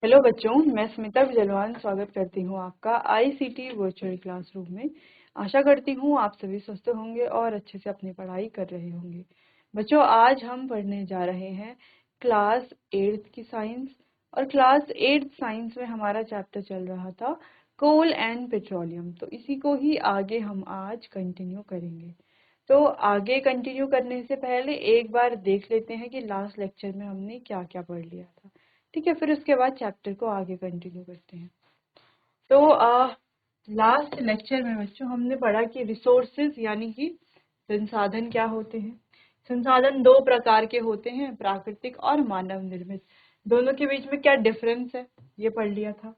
Hello बच्चों, मैं स्मिता विजयवान स्वागत करती हूँ आपका आईसीटी वर्चुअल क्लासरूम में। आशा करती हूँ आप सभी स्वस्थ होंगे और अच्छे से अपनी पढ़ाई कर रहे होंगे। बच्चों, आज हम पढ़ने जा रहे हैं क्लास 8 की साइंस। और क्लास 8 साइंस में हमारा चैप्टर चल रहा था कोल एंड पेट्रोलियम। तो इसी को ही आगे हम आज कंटिन्यू करेंगे। तो आगे कंटिन्यू करने से पहले एक बार देख लेते हैं कि लास्ट लेक्चर में हमने क्या क्या पढ़ लिया था। ठीक है, फिर उसके बाद चैप्टर को आगे कंटिन्यू करते हैं। तो लास्ट लेक्चर में बच्चों हमने पढ़ा कि रिसोर्सेज यानी कि संसाधन क्या होते हैं। संसाधन दो प्रकार के होते हैं, प्राकृतिक और मानव निर्मित। दोनों के बीच में क्या डिफरेंस है ये पढ़ लिया था।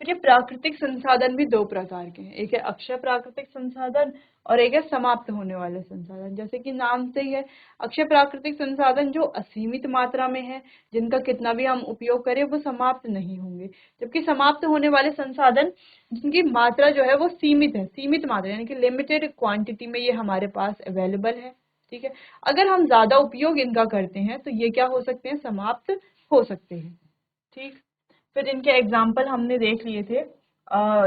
फिर ये प्राकृतिक संसाधन भी दो प्रकार के हैं, एक है अक्षय प्राकृतिक संसाधन और एक है समाप्त होने वाले संसाधन। जैसे कि नाम से ही है, अक्षय प्राकृतिक संसाधन जो असीमित मात्रा में है, जिनका कितना भी हम उपयोग करें वो समाप्त नहीं होंगे। जबकि समाप्त होने वाले संसाधन जिनकी मात्रा जो है वो सीमित है, सीमित मात्रा यानी कि लिमिटेड क्वांटिटी में ये हमारे पास अवेलेबल है। ठीक है, अगर हम ज्यादा उपयोग इनका करते हैं तो ये क्या हो सकते हैं, समाप्त हो सकते हैं। ठीक, फिर इनके एग्जाम्पल हमने देख लिए थे।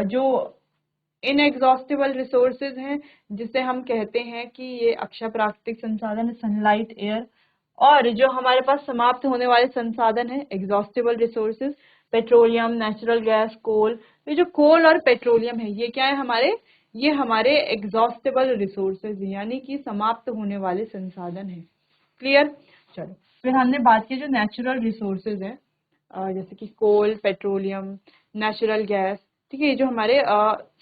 जो इनएग्जॉस्टिबल रिसोर्सेज हैं, जिसे हम कहते हैं कि ये अक्षय प्राकृतिक संसाधन, सनलाइट, एयर। और जो हमारे पास समाप्त होने वाले संसाधन हैं, exhaustible resources, petroleum, natural gas, coal. ये जो कोल और पेट्रोलियम है ये क्या है, ये हमारे एग्जॉस्टिबल रिसोर्सेज यानी कि समाप्त होने वाले संसाधन है। क्लियर। चलो, फिर हमने बात की जो नेचुरल रिसोर्सेज है, जैसे कि कोल, पेट्रोलियम, नेचुरल गैस। ठीक है, ये जो हमारे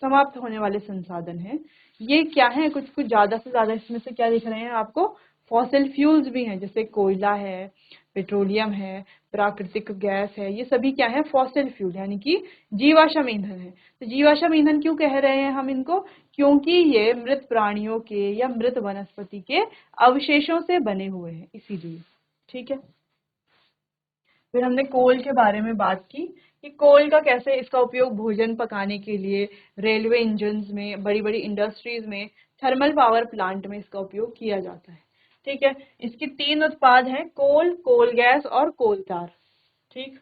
समाप्त होने वाले संसाधन हैं ये क्या है, कुछ कुछ ज्यादा से ज्यादा इसमें से क्या दिख रहे हैं आपको, फॉसिल फ्यूल्स भी हैं, जैसे कोयला है, पेट्रोलियम है, प्राकृतिक गैस है। ये सभी क्या है, फॉसिल फ्यूल यानी कि जीवाश्म ईंधन है। तो जीवाश्म ईंधन क्यों कह रहे हैं हम इनको, क्योंकि ये मृत प्राणियों के या मृत वनस्पति के अवशेषों से बने हुए हैं, इसीलिए। ठीक है, फिर हमने कोल के बारे में बात की कि कोल का कैसे इसका उपयोग भोजन पकाने के लिए, रेलवे इंजन्स में, बड़ी बड़ी इंडस्ट्रीज में, थर्मल पावर प्लांट में इसका उपयोग किया जाता है। ठीक है, इसके तीन उत्पाद हैं, कोल, कोल गैस और कोल tar। ठीक,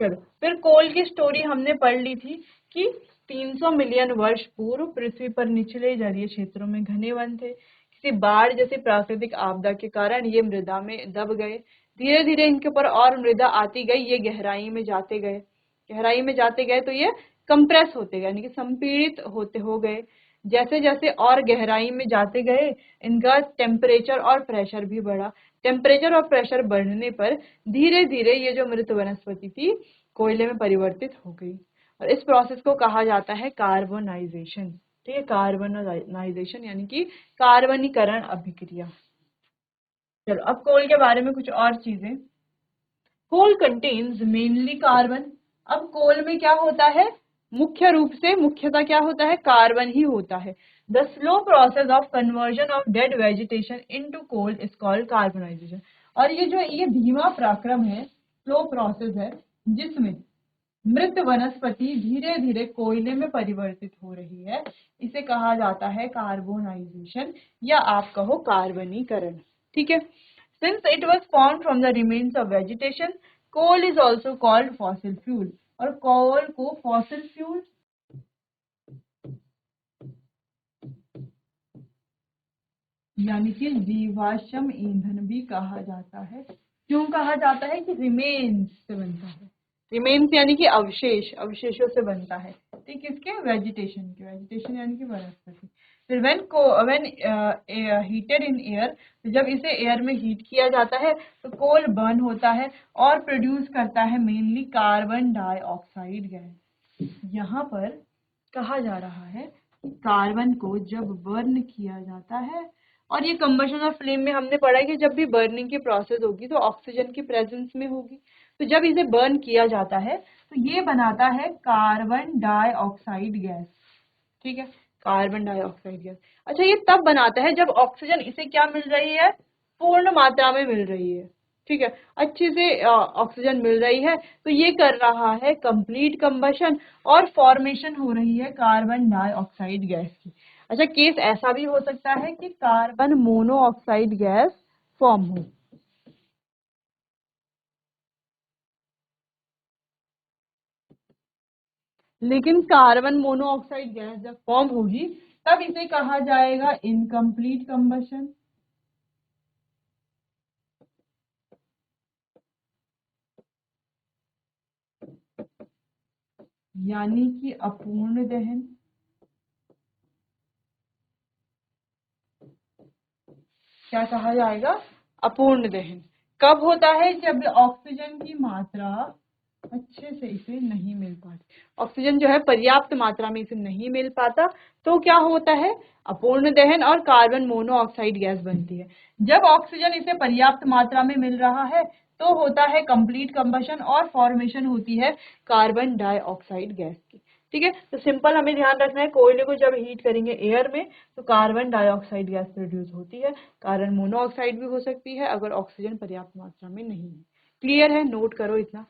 चलो, फिर कोल की स्टोरी हमने पढ़ ली थी कि 300 मिलियन वर्ष पूर्व पृथ्वी पर निचले जलीय क्षेत्रों में घने वन थे। किसी बाढ़ जैसी प्राकृतिक आपदा के कारण ये मृदा में दब गए। धीरे धीरे इनके ऊपर और मृदा आती गई, ये गहराई में जाते गए। गहराई में जाते गए तो ये कंप्रेस होते गए यानी कि संपीड़ित होते हो गए। जैसे जैसे और गहराई में जाते गए इनका टेम्परेचर और प्रेशर भी बढ़ा। टेम्परेचर और प्रेशर बढ़ने पर धीरे धीरे ये जो मृत वनस्पति थी कोयले में परिवर्तित हो गई। और इस प्रोसेस को कहा जाता है कार्बोनाइजेशन। ठीक है, कार्बोनाइजेशन यानी कि कार्बनीकरण अभिक्रिया। चलो, अब कोल के बारे में कुछ और चीजें। कोल कंटेन्स मेनली कार्बन। अब कोल में क्या होता है, मुख्य रूप से, मुख्यतः क्या होता है, कार्बन ही होता है। The slow process of conversion of dead vegetation into coal is called carbonisation. और ये धीमा प्रक्रम है, स्लो प्रोसेस है, जिसमें मृत वनस्पति धीरे धीरे कोयले में परिवर्तित हो रही है, इसे कहा जाता है कार्बोनाइजेशन या आप कहो कार्बनीकरण। ठीक है, since it was formed from the remains of vegetation, coal is also called fossil fuel। और कोल को फॉसिल फ्यूल यानी कि जीवाश्म ईंधन भी कहा जाता है। क्यों कहा जाता है, कि रिमेन्स से बनता है। रिमेन्स यानी कि अवशेष, अवशेषों से बनता है। ठीक, किसके, वेजिटेशन के। वेजिटेशन यानी कि वनस्पति। फिर व्हेन हीटेड इन एयर, जब इसे एयर में हीट किया जाता है तो कोल बर्न होता है और प्रोड्यूस करता है मेनली कार्बन डाइऑक्साइड गैस। यहाँ पर कहा जा रहा है कि कार्बन को जब बर्न किया जाता है, और ये कंबशन ऑफ फ्लेम में हमने पढ़ा है कि जब भी बर्निंग की प्रोसेस होगी तो ऑक्सीजन की प्रेजेंस में होगी। तो जब इसे बर्न किया जाता है तो ये बनाता है कार्बन डाइऑक्साइड गैस। ठीक है, कार्बन डाइऑक्साइड गैस। अच्छा, ये तब बनाता है जब ऑक्सीजन इसे क्या मिल रही है, पूर्ण मात्रा में मिल रही है। ठीक है, अच्छे से ऑक्सीजन मिल रही है तो ये कर रहा है कंप्लीट कंबशन और फॉर्मेशन हो रही है कार्बन डाइऑक्साइड गैस की। अच्छा, केस ऐसा भी हो सकता है कि कार्बन मोनोऑक्साइड गैस फॉर्म हो। लेकिन कार्बन मोनोऑक्साइड गैस जब फॉर्म होगी तब इसे कहा जाएगा इनकम्प्लीट कंबशन। यानी कि अपूर्ण दहन। क्या कहा जाएगा? अपूर्ण दहन। कब होता है? जब ऑक्सीजन की मात्रा अच्छे से इसे नहीं मिल पाती, ऑक्सीजन जो है पर्याप्त मात्रा में इसे नहीं मिल पाता, तो क्या होता है? अपूर्ण दहन और कार्बन मोनोऑक्साइड गैस बनती है। जब ऑक्सीजन इसे पर्याप्त मात्रा में मिल रहा है तो होता है कंप्लीट कंबशन और फॉर्मेशन होती है कार्बन डाइऑक्साइड गैस की। ठीक है, तो सिंपल हमें ध्यान रखना है, कोयले को जब हीट करेंगे एयर में तो कार्बन डाइऑक्साइड गैस प्रोड्यूस होती है, कार्बन मोनोऑक्साइड भी हो सकती है अगर ऑक्सीजन पर्याप्त मात्रा में नहीं है। क्लियर है? नोट करो इतना।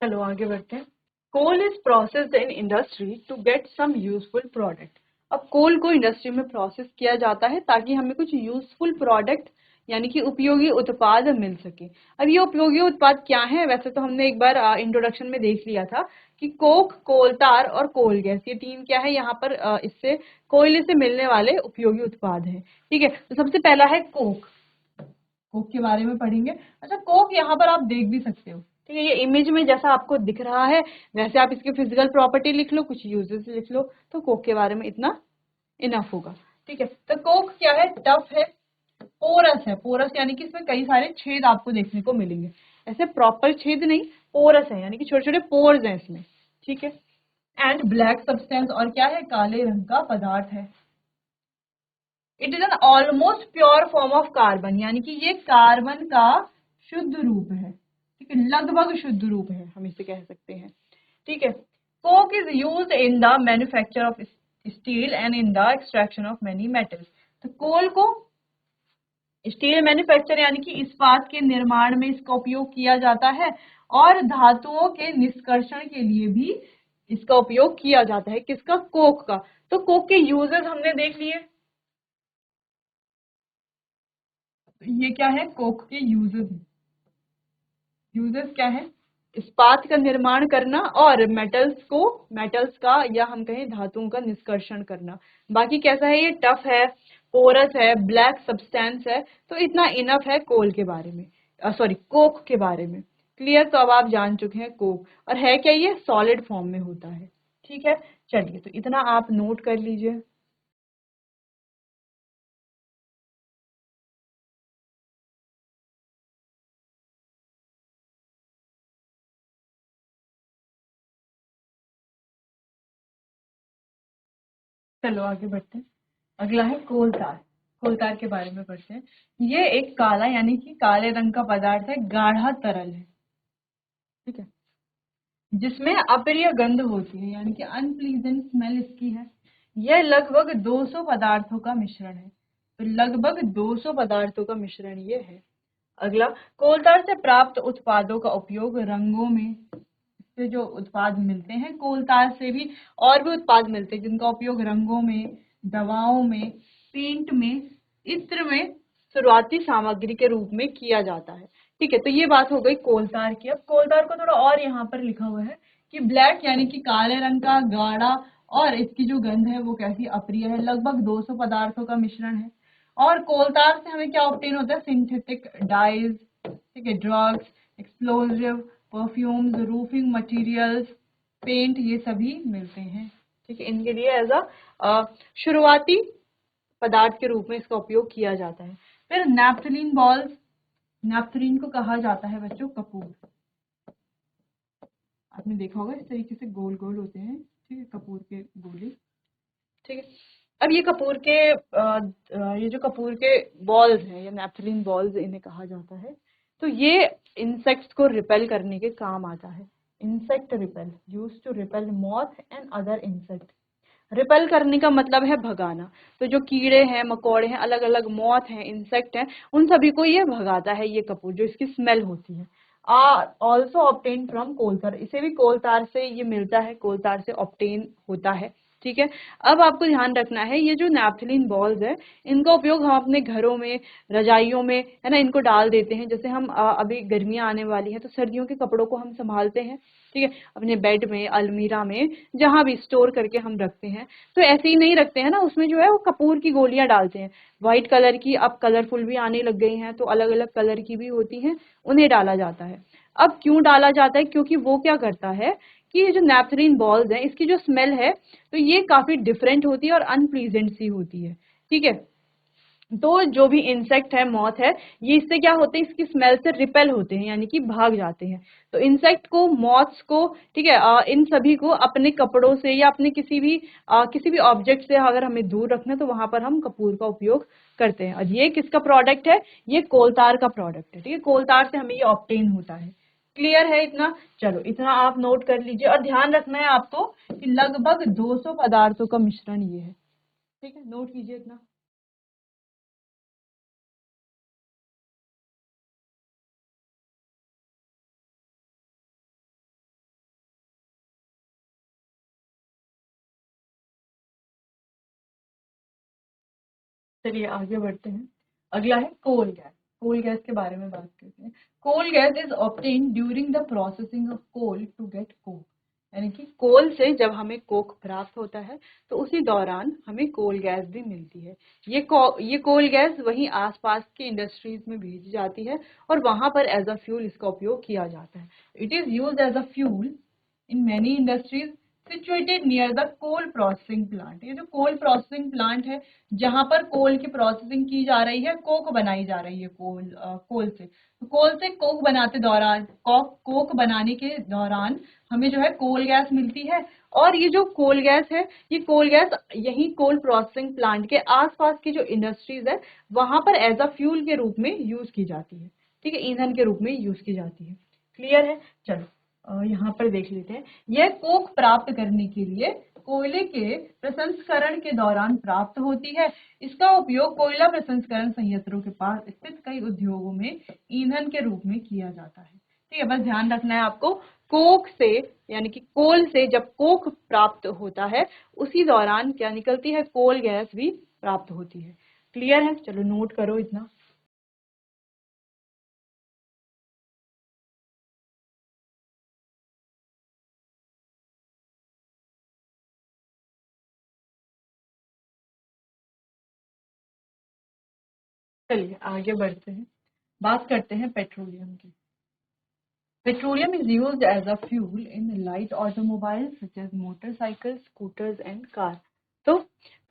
चलो आगे बढ़ते हैं। Coal is processed in industry to get some useful product. अब कोल को इंडस्ट्री में प्रोसेस किया जाता है ताकि हमें कुछ यूजफुल प्रोडक्ट यानी कि उपयोगी उत्पाद मिल सके। अब ये उपयोगी उत्पाद क्या है? वैसे तो हमने एक बार इंट्रोडक्शन में देख लिया था कि कोक, कोलतार और कोल गैस, ये तीन क्या है यहाँ पर इससे कोयले से मिलने वाले उपयोगी उत्पाद हैं। ठीक है, तो सबसे पहला है कोक। कोक के बारे में पढ़ेंगे। अच्छा, कोक यहाँ पर आप देख भी सकते हो। ठीक है, ये इमेज में जैसा आपको दिख रहा है वैसे आप इसकी फिजिकल प्रॉपर्टी लिख लो, कुछ यूजेस लिख लो, तो कोक के बारे में इतना इनफ होगा। ठीक है, तो कोक क्या है? टफ है, पोरस है। पोरस यानी कि इसमें कई सारे छेद आपको देखने को मिलेंगे, ऐसे प्रॉपर छेद नहीं, पोरस है यानी कि छोटे छोटे पोर्स हैं इसमें। ठीक है, एंड ब्लैक सब्सटेंस, और क्या है? काले रंग का पदार्थ है। It is an almost pure form of carbon, यानी कि ये कार्बन का शुद्ध रूप है। ठीक है, लगभग शुद्ध रूप है, हम इसे कह सकते हैं। ठीक है, Coke is used in the manufacture of steel and in the extraction of many metals. तो कोल को स्टील मैन्युफैक्चर यानी कि इस्पात के निर्माण में इसका उपयोग किया जाता है, और धातुओं के निष्कर्षण के लिए भी इसका उपयोग किया जाता है। किसका? कोक का। तो कोक के यूजेस हमने देख लिए। ये क्या है? कोक के यूजेस। यूजेस क्या है? इस्पात का निर्माण करना और मेटल्स का या हम कहें धातुओं का निष्कर्षण करना। बाकी कैसा है? ये टफ है, पोरस है, ब्लैक सब्सटेंस है। तो इतना इनफ है कोल के बारे में, सॉरी कोक के बारे में। क्लियर? तो अब आप जान चुके हैं कोक। और है क्या? ये सॉलिड फॉर्म में होता है। ठीक है, चलिए तो इतना आप नोट कर लीजिए। चलो आगे बढ़ते हैं। अगला है कोलतार। कोलतार के बारे में पढ़ते हैं। ये एक काला यानी कि काले रंग का पदार्थ है, गाढ़ा तरल है। ठीक है, जिसमें अप्रिय गंध होती है यानी कि अनप्लीजेंट स्मेल इसकी है। यह लगभग 200 पदार्थों का मिश्रण है। तो लगभग 200 पदार्थों का मिश्रण ये है। अगला, कोलतार से प्राप्त उत्पादों का उपयोग रंगों में, से जो उत्पाद मिलते हैं कोलतार से भी और भी उत्पाद मिलते हैं जिनका उपयोग रंगों में, दवाओं में, पेंट में, इत्र में शुरुआती सामग्री के रूप में किया जाता है। ठीक है, तो ये बात हो गई कोलतार की। अब कोलतार को थोड़ा और यहाँ पर लिखा हुआ है कि ब्लैक यानी कि काले रंग का, गाढ़ा, और इसकी जो गंध है वो कैसी? अप्रिय है। लगभग 200 पदार्थों का मिश्रण है। और कोलतार से हमें क्या ऑब्टेन होता है? सिंथेटिक डाइज, ठीक है, drugs, explosive, perfumes, roofing materials, paint, ये सभी मिलते हैं। ठीक है, इनके लिए एज अ शुरुआती पदार्थ के रूप में इसका उपयोग किया जाता है। फिर नैप्थलीन बॉल्स। नैप्थलीन को कहा जाता है बच्चों कपूर। आपने देखा होगा इस तरीके से गोल गोल होते हैं। ठीक है, कपूर के गोले। ठीक है, अब ये कपूर के ये जो कपूर के बॉल्स हैं या नैप्थलीन बॉल्स इन्हें कहा जाता है, तो ये इंसेक्ट्स को रिपेल करने के काम आता है। Insect repel, use to repel moth and other insect. Repel करने का मतलब है भगाना। तो जो कीड़े हैं, मकोड़े हैं, अलग अलग मॉथ हैं, इंसेक्ट हैं, उन सभी को ये भगाता है ये कपूर, जो इसकी स्मेल होती है। ऑल्सो ऑब्टेन फ्रॉम कोलतार, इसे भी कोलतार से ये मिलता है, कोलतार से ऑब्टेन होता है। ठीक है। अब आपको ध्यान रखना है, ये जो नैप्थलीन बॉल्स है, इनका उपयोग हम अपने घरों में, रजाइयों में, है ना, इनको डाल देते हैं। जैसे हम अभी गर्मियां आने वाली हैं तो सर्दियों के कपड़ों को हम संभालते हैं, ठीक है, अपने बेड में, अलमीरा में, जहां भी स्टोर करके हम रखते हैं। तो ऐसे ही नहीं रखते हैं ना, उसमें जो है वो कपूर की गोलियां डालते हैं, व्हाइट कलर की, अब कलरफुल भी आने लग गई हैं तो अलग अलग कलर की भी होती हैं, उन्हें डाला जाता है। अब क्यों डाला जाता है? क्योंकि वो क्या करता है कि ये जो नैप्थलीन बॉल्स हैं, इसकी जो स्मेल है तो ये काफी डिफरेंट होती है और अनप्लीजेंट सी होती है, ठीक है। तो जो भी इंसेक्ट है, मॉथ है, ये इससे क्या होते हैं, इसकी स्मेल से रिपेल होते हैं, यानी कि भाग जाते हैं। तो इंसेक्ट को, मॉथ्स को, ठीक है, इन सभी को अपने कपड़ों से या अपने किसी भी ऑब्जेक्ट से अगर हमें दूर रखना है तो वहां पर हम कपूर का उपयोग करते हैं। और ये किसका प्रोडक्ट है? ये कोलतार का प्रोडक्ट है, ठीक है, कोलतार से हमें ये ऑब्टेन होता है। क्लियर है इतना? चलो, इतना आप नोट कर लीजिए और ध्यान रखना है आपको कि लगभग 200 पदार्थों का मिश्रण ये है, ठीक है, नोट कीजिए इतना। चलिए आगे बढ़ते हैं। अगला है कोल गैस। कोल गैस के बारे में बात करते हैं। Coal gas is obtain during the processing of coal to get coke. यानी कि कोल से जब हमें कोक प्राप्त होता है तो उसी दौरान हमें कोल गैस भी मिलती है। ये कोल गैस वहीं आसपास की इंडस्ट्रीज में भेजी जाती है और वहां पर एज अ फ्यूल इसका उपयोग किया जाता है। It is use as a fuel in many industries situated near the coal processing plant. ये जो कोल प्रोसेसिंग प्लांट है, जहां पर कोल की प्रोसेसिंग की जा रही है, कोक बनाई जा रही है कोल से, तो कोल से कोक बनाते दौरान, कोक बनाने के दौरान हमें जो है कोल गैस मिलती है। और ये जो कोल गैस है, ये कोल गैस यही कोल प्रोसेसिंग प्लांट के आसपास की जो इंडस्ट्रीज है वहां पर एज अ फ्यूल के रूप में यूज की जाती है, ठीक है, ईंधन के रूप में यूज की जाती है। क्लियर है? चलो यहाँ पर देख लेते हैं। यह कोक प्राप्त करने के लिए कोयले के प्रसंस्करण के दौरान प्राप्त होती है। इसका उपयोग कोयला प्रसंस्करण संयंत्रों के पास स्थित कई उद्योगों में ईंधन के रूप में किया जाता है, ठीक है। बस ध्यान रखना है आपको, कोक से, यानी कि कोल से जब कोक प्राप्त होता है उसी दौरान क्या निकलती है? कोल गैस भी प्राप्त होती है। क्लियर है? चलो नोट करो इतना। चलिए आगे बढ़ते हैं, बात करते हैं पेट्रोलियम की। Petroleum is used as a fuel in light automobiles such as motorcycles, scooters and car. तो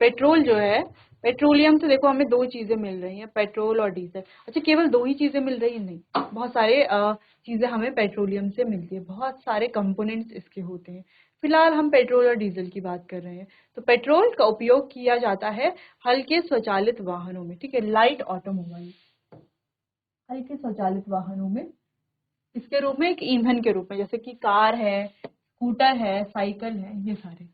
पेट्रोल जो है, पेट्रोलियम से देखो हमें दो चीजें मिल रही हैं, पेट्रोल और डीजल। अच्छा, केवल दो ही चीजें मिल रही हैं? नहीं, बहुत सारे चीजें हमें पेट्रोलियम से मिलती है, बहुत सारे कंपोनेंट्स इसके होते हैं। फिलहाल हम पेट्रोल और डीजल की बात कर रहे हैं। तो पेट्रोल का उपयोग किया जाता है हल्के स्वचालित वाहनों में, ठीक है, लाइट ऑटोमोबाइल, हल्के स्वचालित वाहनों में इसके रूप में, एक ईंधन के रूप में, जैसे कि कार है, स्कूटर है, साइकिल है, ये सारे।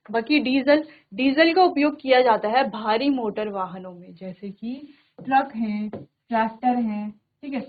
बाकी डीजल, डीजल का उपयोग किया जाता है भारी मोटर वाहनों में, जैसे कि ट्रक हैं, ट्रैक्टर हैं, ठीक है,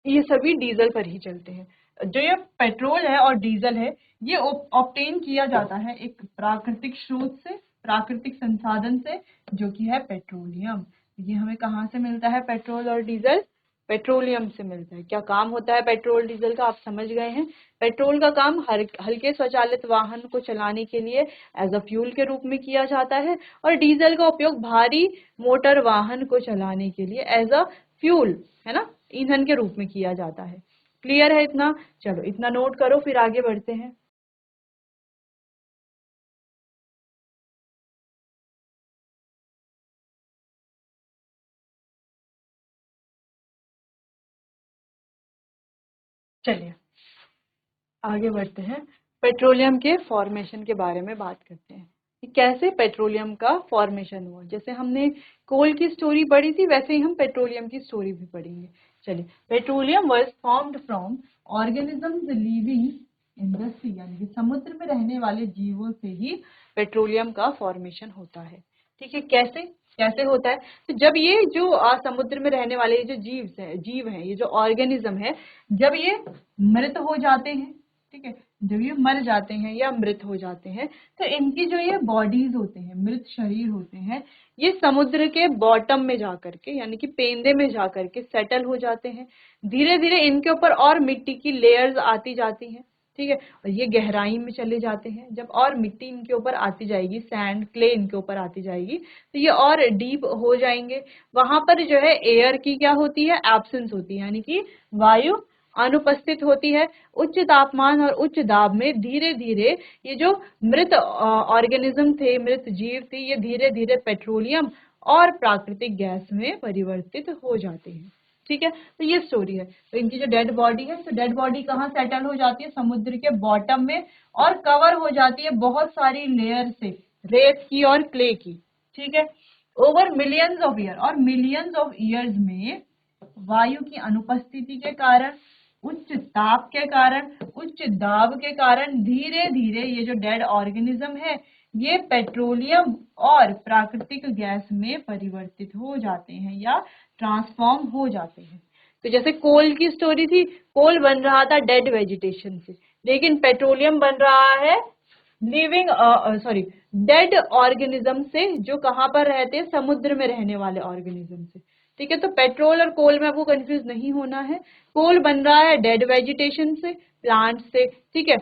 ये सभी डीजल पर ही चलते हैं। जो ये पेट्रोल है और डीजल है, ये ऑब्टेन किया जाता है एक प्राकृतिक स्रोत से, प्राकृतिक संसाधन से, जो कि है पेट्रोलियम। ये हमें कहाँ से मिलता है? पेट्रोल और डीजल पेट्रोलियम से मिलता है। क्या काम होता है पेट्रोल डीजल का? आप समझ गए हैं। पेट्रोल का काम हल्के स्वचालित वाहन को चलाने के लिए एज अ फ्यूल के रूप में किया जाता है, और डीजल का उपयोग भारी मोटर वाहन को चलाने के लिए एज अ फ्यूल, है ना, ईंधन के रूप में किया जाता है। क्लियर है इतना? चलो इतना नोट करो, फिर आगे बढ़ते हैं। चलिए आगे बढ़ते हैं, पेट्रोलियम के फॉर्मेशन के बारे में बात करते हैं कि कैसे पेट्रोलियम का फॉर्मेशन हुआ। जैसे हमने कोल की स्टोरी पढ़ी थी, वैसे ही हम पेट्रोलियम की स्टोरी भी पढ़ेंगे। चलिए, petroleum was formed from organisms living in the sea, यानी कि समुद्र में रहने वाले जीवों से ही पेट्रोलियम का फॉर्मेशन होता है, ठीक है। कैसे कैसे होता है? तो जब ये जो समुद्र में रहने वाले जो जीव हैं, ये जो ऑर्गेनिज्म है, जब ये मृत हो जाते हैं, ठीक है, जब ये मर जाते हैं या मृत हो जाते हैं तो इनकी जो ये बॉडीज होते हैं, मृत शरीर होते हैं, ये समुद्र के बॉटम में जाकर के यानी कि पेंदे में जाकर के सेटल हो जाते हैं। धीरे धीरे इनके ऊपर और मिट्टी की लेयर्स आती जाती हैं, ठीक है, और ये गहराई में चले जाते हैं। जब और मिट्टी इनके ऊपर आती जाएगी, सैंड क्ले इनके ऊपर आती जाएगी, तो ये और डीप हो जाएंगे। वहां पर जो है एयर की क्या होती है, एब्सेंस होती है, यानी कि वायु अनुपस्थित होती है। उच्च तापमान और उच्च दाब में धीरे धीरे ये जो मृत ऑर्गेनिज्म थे, मृत जीव थे, ये धीरे धीरे पेट्रोलियम और प्राकृतिक गैस में परिवर्तित हो जाते हैं, ठीक है। तो ये स्टोरी है। तो इनकी जो डेड बॉडी है, तो डेड बॉडी कहाँ सेटल हो जाती है, समुद्र के बॉटम में, और कवर हो जाती है बहुत सारी लेयर से, रेत की और क्ले की, ठीक है। ओवर मिलियंस ऑफ ईयर, और मिलियंस ऑफ ईयर्स में वायु की अनुपस्थिति के कारण, उच्च ताप के कारण, उच्च दाब के कारण धीरे धीरे ये जो डेड ऑर्गेनिज्म है ये पेट्रोलियम और प्राकृतिक गैस में परिवर्तित हो जाते हैं या ट्रांसफॉर्म हो जाते हैं। तो जैसे कोल की स्टोरी थी, कोल बन रहा था डेड वेजिटेशन से, लेकिन पेट्रोलियम बन रहा है लिविंग डेड ऑर्गेनिज्म से, जो कहाँ पर रहते हैं, समुद्र में रहने वाले ऑर्गेनिज्म से, ठीक है। तो पेट्रोल और कोल में आपको कंफ्यूज नहीं होना है। कोल बन रहा है डेड वेजिटेशन से, प्लांट से, ठीक है,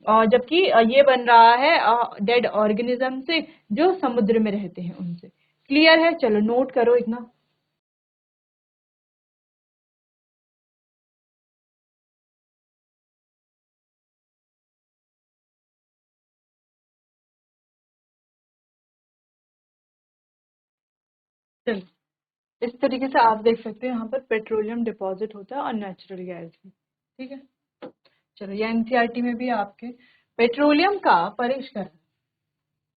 और जबकि ये बन रहा है डेड ऑर्गेनिज्म से जो समुद्र में रहते हैं उनसे। क्लियर है? चलो नोट करो इतना। चलो, इस तरीके से आप देख सकते हैं यहाँ पर पेट्रोलियम डिपॉजिट होता है और नेचुरल गैस भी, ठीक है। चलो, ये एनसीईआरटी में भी आपके पेट्रोलियम का परिष्करण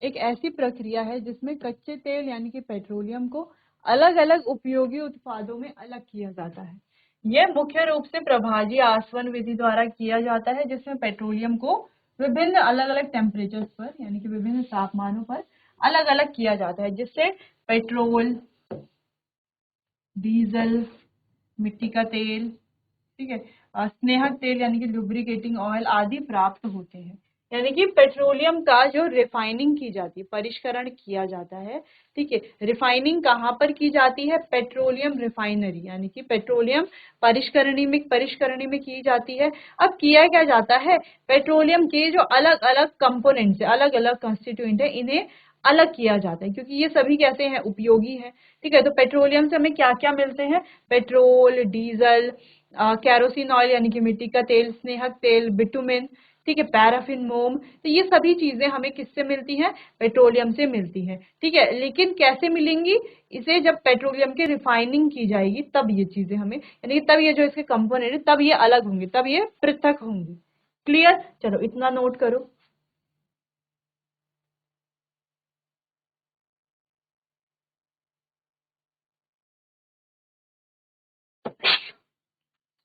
एक ऐसी प्रक्रिया है जिसमें कच्चे तेल यानी कि पेट्रोलियम को अलग अलग उपयोगी उत्पादों में अलग किया जाता है। यह मुख्य रूप से प्रभाजी आसवन विधि द्वारा किया जाता है, जिसमें पेट्रोलियम को विभिन्न अलग अलग टेम्परेचर पर यानी कि विभिन्न तापमानों पर अलग अलग किया जाता है, जिससे पेट्रोल, डीजल, मिट्टी का तेल, ठीक है, स्नेहक तेल यानी कि लुब्रिकेटिंग ऑयल आदि प्राप्त होते हैं। यानी कि पेट्रोलियम का जो रिफाइनिंग की जाती है, परिष्करण किया जाता है, ठीक है। रिफाइनिंग कहाँ पर की जाती है? पेट्रोलियम रिफाइनरी यानी कि पेट्रोलियम परिष्करणी में की जाती है। अब किया क्या जाता है, पेट्रोलियम के जो अलग अलग कंपोनेंट्स है, अलग अलग कंस्टिट्यूएंट है, इन्हें अलग किया जाता है, क्योंकि ये सभी कैसे हैं, उपयोगी हैं, ठीक है। तो पेट्रोलियम से हमें क्या क्या मिलते हैं? पेट्रोल, डीजल, कैरोसिन ऑयल यानी कि मिट्टी का तेल, स्नेहक तेल, बिटुमेन, ठीक है, पैराफिन, मोम। तो ये सभी चीजें हमें किससे मिलती हैं? पेट्रोलियम से मिलती हैं, ठीक है। लेकिन कैसे मिलेंगी? इसे जब पेट्रोलियम की रिफाइनिंग की जाएगी तब ये चीजें हमें, यानी कि तब ये जो इसके कंपोनेंट है तब ये अलग होंगे, तब ये पृथक होंगे। क्लियर? चलो इतना नोट करो।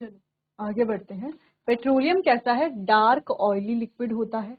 चलो आगे बढ़ते हैं। पेट्रोलियम कैसा है? डार्क ऑयली लिक्विड होता है।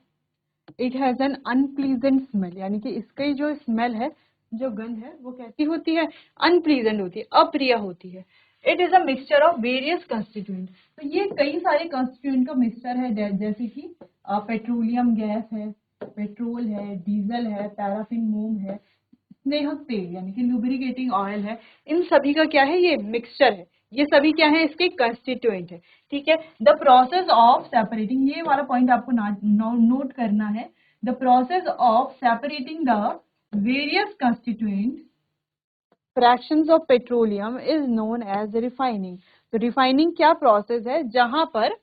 It has an unpleasant smell, यानी कि इसकी जो स्मेल है, जो गंध है, वो कैसी होती है? अनप्लीजेंट होती है, अप्रिय होती है। It is a mixture of various constituent, तो ये कई सारे कंस्टिट्यूएंट का मिक्सचर है, जैसे कि पेट्रोलियम गैस है, पेट्रोल है, डीजल है, पैराफिन, मोम है, स्नेहक तेल यानी कि लुब्रिकेटिंग ऑयल है। इन सभी का क्या है? ये मिक्सचर है। ये सभी क्या है? इसके कंस्टिट्यूएंट है, ठीक है। द प्रोसेस ऑफ सेपरेटिंग, ये वाला पॉइंट आपको नोट करना है। The process of separating the various constituent fractions of petroleum is known as refining. तो रिफाइनिंग क्या प्रोसेस है? जहां पर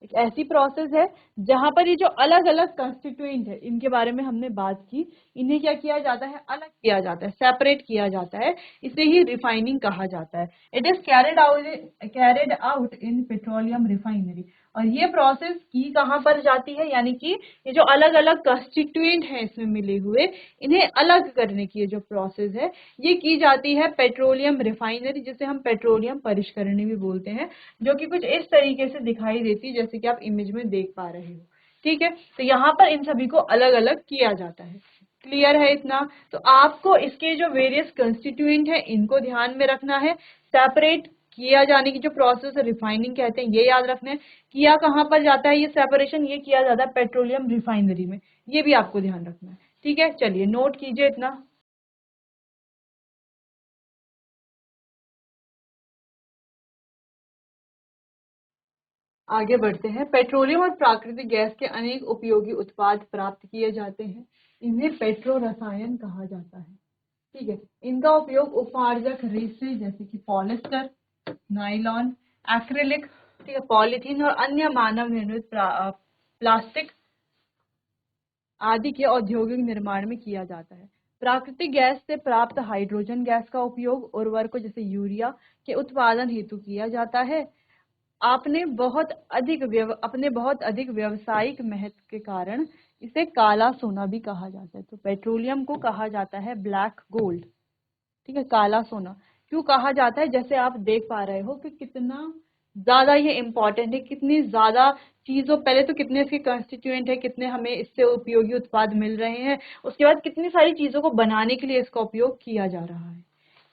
एक ऐसी प्रोसेस है जहां पर ये जो अलग अलग कंस्टिट्यूएंट है, इनके बारे में हमने बात की, इन्हें क्या किया जाता है? अलग किया जाता है, सेपरेट किया जाता है। इसे ही रिफाइनिंग कहा जाता है। It is carried out in petroleum refinery. और ये प्रोसेस की कहाँ पर जाती है? यानी कि ये जो अलग अलग कंस्टिट्यूएंट हैं इसमें मिले हुए, इन्हें अलग करने की ये जो प्रोसेस है, ये की जाती है पेट्रोलियम रिफाइनरी, जिसे हम पेट्रोलियम परिष्करणी भी बोलते हैं, जो कि कुछ इस तरीके से दिखाई देती है जैसे कि आप इमेज में देख पा रहे हो, ठीक है। तो यहाँ पर इन सभी को अलग अलग किया जाता है। क्लियर है इतना? तो आपको इसके जो वेरियस कंस्टिट्यूएंट है इनको ध्यान में रखना है, सेपरेट किया जाने की जो प्रोसेस है रिफाइनिंग कहते हैं, ये याद रखना है। किया कहाँ पर जाता है ये सेपरेशन, ये किया जाता है पेट्रोलियम रिफाइनरी में, ये भी आपको ध्यान रखना है। ठीक है, चलिए नोट कीजिए इतना। आगे बढ़ते हैं। पेट्रोलियम और प्राकृतिक गैस के अनेक उपयोगी उत्पाद प्राप्त किए जाते हैं, इन्हें पेट्रो रसायन कहा जाता है। ठीक है, इनका उपयोग उपार्जक रेसे जैसे कि पॉलिस्टर, नायलॉन, एक्रिलिक, ठीक है, पॉलीथीन और अन्य मानव निर्मित प्लास्टिक आदि के औद्योगिक निर्माण में किया जाता है। प्राकृतिक गैस से प्राप्त हाइड्रोजन गैस का उपयोग उर्वरकों जैसे यूरिया के उत्पादन हेतु किया जाता है। अपने बहुत अधिक व्यावसायिक महत्व के कारण इसे काला सोना भी कहा जाता है। तो पेट्रोलियम को कहा जाता है ब्लैक गोल्ड। ठीक है, काला सोना क्यों कहा जाता है, जैसे आप देख पा रहे हो कि कितना ज्यादा ये इम्पोर्टेंट है, कितनी ज्यादा चीजों, पहले तो कितने इसके कंस्टिट्यूएंट है, कितने हमें इससे उपयोगी उत्पाद मिल रहे हैं, उसके बाद कितनी सारी चीजों को बनाने के लिए इसका उपयोग किया जा रहा है।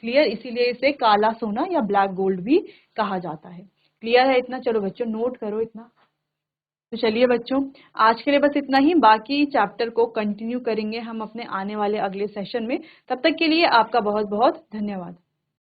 क्लियर, इसीलिए इसे काला सोना या ब्लैक गोल्ड भी कहा जाता है। क्लियर है इतना? चलो बच्चों नोट करो इतना। तो चलिए बच्चों, आज के लिए बस इतना ही। बाकी चैप्टर को कंटिन्यू करेंगे हम अपने आने वाले अगले सेशन में। तब तक के लिए आपका बहुत बहुत धन्यवाद।